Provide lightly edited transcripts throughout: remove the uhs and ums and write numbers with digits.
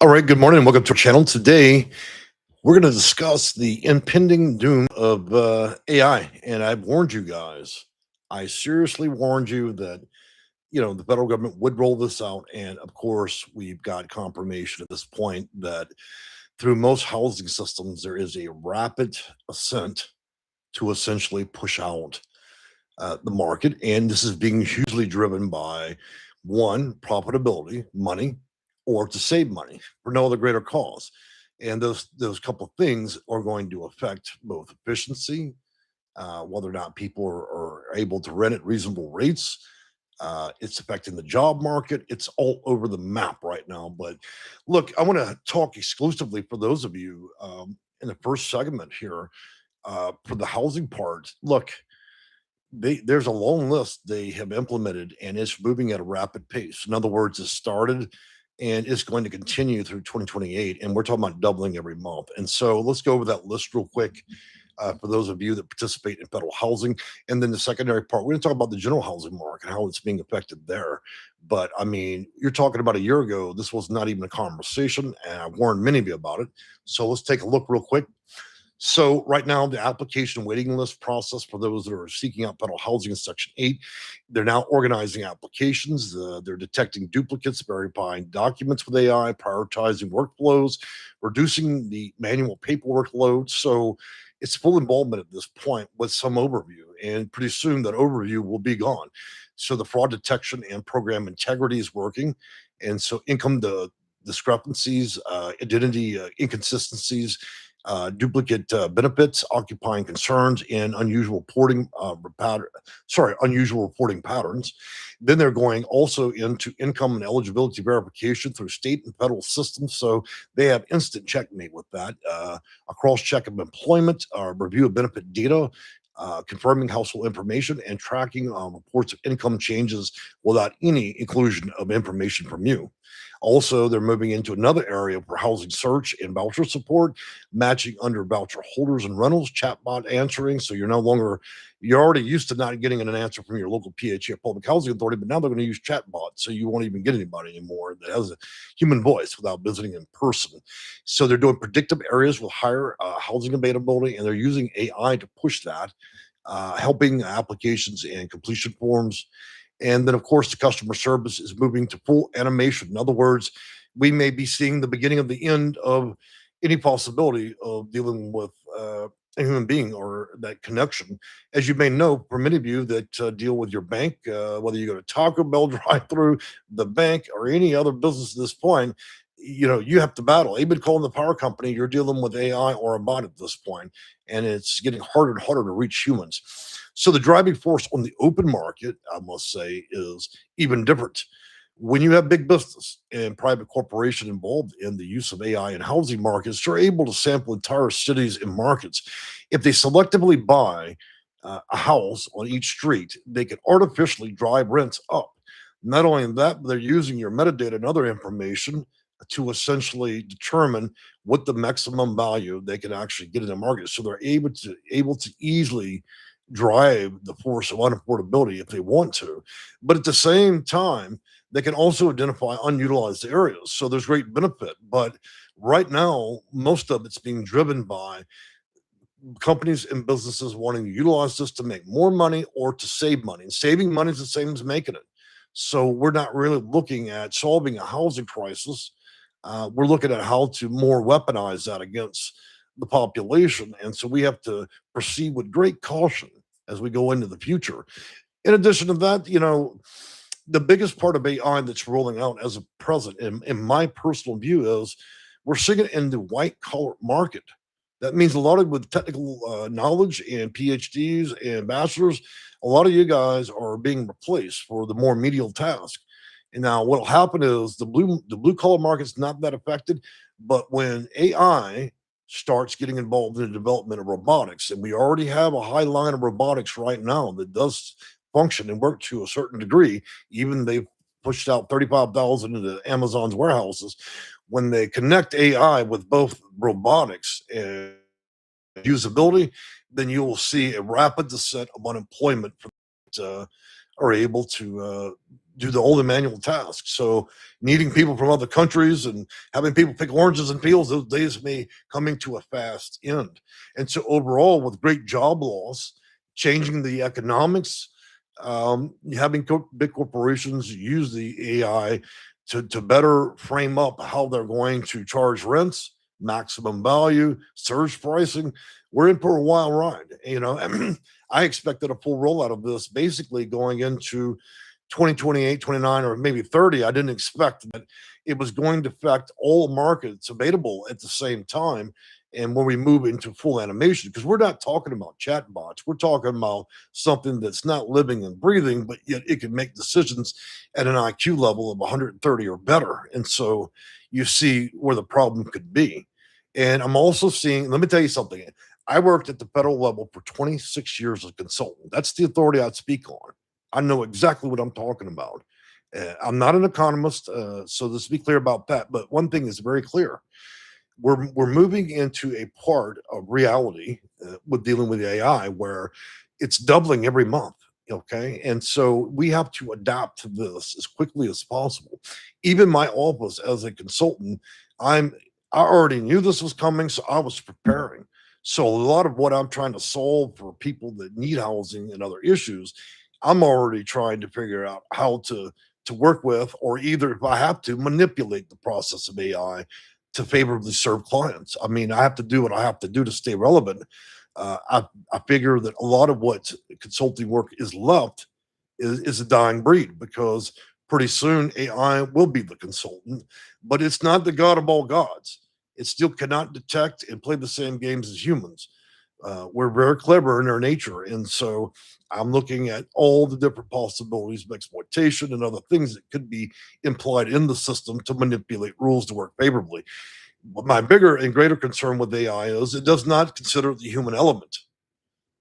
All right, good morning and welcome to our channel. Today, we're going to discuss the impending doom of AI. And I've warned you guys, I seriously warned you that, the federal government would roll this out. And of course, we've got confirmation at this point that through most housing systems, there is a rapid ascent to essentially push out the market. And this is being hugely driven by one, profitability, money, or to save money for no other greater cause. And those couple of things are going to affect both efficiency, whether or not people are able to rent at reasonable rates. It's affecting the job market. It's all over the map right now. But look, I want to talk exclusively for those of you in the first segment here for the housing part. Look, there's a long list they have implemented, and it's moving at a rapid pace. In other words, it started and it's going to continue through 2028, and we're talking about doubling every month. And so let's go over that list real quick for those of you that participate in federal housing. And then the secondary part, we're going to talk about the general housing market, how it's being affected there. But I mean, you're talking about a year ago, this was not even a conversation, and I warned many of you about it. So let's take a look real quick. So right now, the application waiting list process for those that are seeking out federal housing in Section 8, they're now organizing applications. They're detecting duplicates, verifying documents with AI, prioritizing workflows, reducing the manual paperwork load. So it's full involvement at this point with some overview, and pretty soon that overview will be gone. So the fraud detection and program integrity is working, and so income discrepancies, identity inconsistencies, duplicate benefits, occupying concerns, and unusual reporting patterns. Then they're going also into income and eligibility verification through state and federal systems. So they have instant checkmate with that. A cross check of employment, review of benefit data. Confirming household information and tracking reports of income changes without any inclusion of information from you. Also, they're moving into another area for housing search and voucher support, matching under voucher holders and rentals, chatbot answering. So you're already used to not getting an answer from your local PHA public housing authority, but now they're going to use chatbot. So you won't even get anybody anymore that has a human voice without visiting in person. So they're doing predictive areas with higher housing availability, and they're using AI to push that, helping applications and completion forms. And then, of course, the customer service is moving to full animation. In other words, we may be seeing the beginning of the end of any possibility of dealing with a human being or that connection. As you may know, for many of you that deal with your bank, whether you go to Taco Bell drive-through, the bank, or any other business at this point, you have to battle. Even calling the power company, you're dealing with AI or a bot at this point, and it's getting harder and harder to reach humans. So the driving force on the open market, I must say, is even different. When you have big business and private corporation involved in the use of AI in housing markets, they're able to sample entire cities and markets. If they selectively buy a house on each street, they can artificially drive rents up. Not only that, but they're using your metadata and other information to essentially determine what the maximum value they can actually get in the market. So they're able to easily drive the force of unaffordability if they want to. But at the same time, they can also identify unutilized areas. So there's great benefit. But right now, most of it's being driven by companies and businesses wanting to utilize this to make more money or to save money. And saving money is the same as making it. So we're not really looking at solving a housing crisis. We're looking at how to more weaponize that against the population. And so we have to proceed with great caution as we go into the future. In addition to that, the biggest part of AI that's rolling out as a present, in my personal view, is we're seeing it in the white collar market. That means a lot of with technical knowledge and PhDs and bachelors, a lot of you guys are being replaced for the more medial task. And now what'll happen is the blue collar market's not that affected, but when AI starts getting involved in the development of robotics, and we already have a high line of robotics right now that does function and work to a certain degree, even they've pushed out 35,000 into Amazon's warehouses. When they connect AI with both robotics and usability, then you will see a rapid descent of unemployment for are able to do all the manual tasks. So needing people from other countries and having people pick oranges and peels, those days may coming to a fast end. And so overall, with great job loss, changing the economics, having big corporations use the AI to better frame up how they're going to charge rents, maximum value, surge pricing. We're in for a wild ride. I expected a full rollout of this basically going into 2028, 29, or maybe 30. I didn't expect that it was going to affect all markets available at the same time. And when we move into full animation, because we're not talking about chatbots, we're talking about something that's not living and breathing, but yet it can make decisions at an IQ level of 130 or better. And so you see where the problem could be. And I'm also seeing, let me tell you something. I worked at the federal level for 26 years as a consultant. That's the authority I speak on. I know exactly what I'm talking about. I'm not an economist, so let's be clear about that. But one thing is very clear: we're moving into a part of reality with dealing with AI where it's doubling every month. Okay, and so we have to adapt to this as quickly as possible. Even my office as a consultant, I'm I already knew this was coming, so I was preparing. So a lot of what I'm trying to solve for people that need housing and other issues, I'm already trying to figure out how to work with, or either if I have to manipulate the process of AI to favorably serve clients. I mean, I have to do what I have to do to stay relevant. I figure that a lot of what consulting work is left is a dying breed because pretty soon AI will be the consultant, but it's not the god of all gods. It still cannot detect and play the same games as humans. We're very clever in our nature. And so I'm looking at all the different possibilities of exploitation and other things that could be implied in the system to manipulate rules to work favorably. But my bigger and greater concern with AI is it does not consider the human element,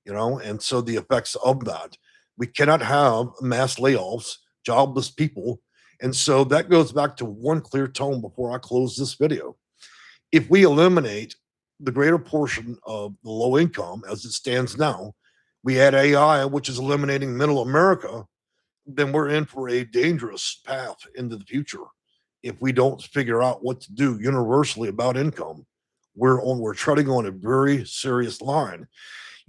and so the effects of that. We cannot have mass layoffs, jobless people. And so that goes back to one clear tone before I close this video. If we eliminate the greater portion of the low income as it stands now, we add AI, which is eliminating middle America, then we're in for a dangerous path into the future. If we don't figure out what to do universally about income, we're treading on a very serious line.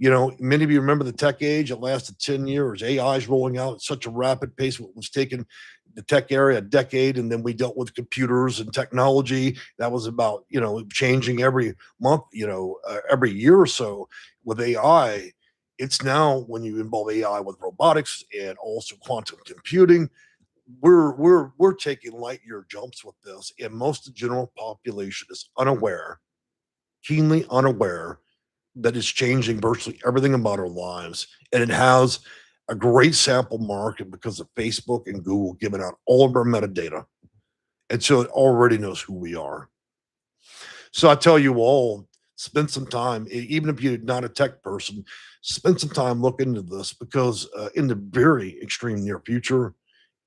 Many of you remember the tech age. It lasted 10 years. AI is rolling out at such a rapid pace. What was taking the tech area a decade, and then we dealt with computers and technology. That was about, changing every month, every year or so. With AI, it's now when you involve AI with robotics and also quantum computing, we're taking light year jumps with this, and most of the general population is unaware, keenly unaware that is changing virtually everything about our lives. And it has a great sample market because of Facebook and Google giving out all of our metadata. And so it already knows who we are. So I tell you all, spend some time, even if you're not a tech person, spend some time looking into this because in the very extreme near future,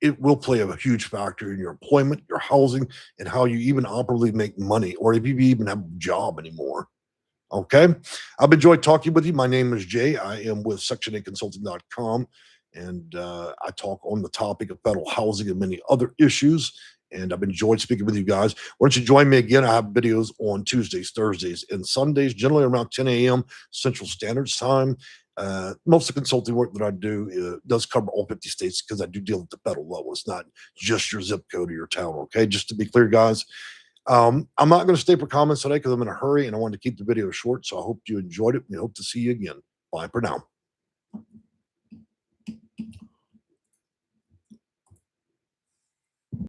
it will play a huge factor in your employment, your housing, and how you even operably make money, or if you even have a job anymore. Okay. I've enjoyed talking with you. My name is Jay. I am with section8consulting.com, and I talk on the topic of federal housing and many other issues. And I've enjoyed speaking with you guys. Why don't you join me again? I have videos on Tuesdays, Thursdays, and Sundays, generally around 10 a.m. Central Standard Time. Most of the consulting work that I do does cover all 50 states because I do deal at the federal level. It's not just your zip code or your town. Okay. Just to be clear, guys. I'm not going to stay for comments today because I'm in a hurry and I wanted to keep the video short. So I hope you enjoyed it. We hope to see you again. Bye for now.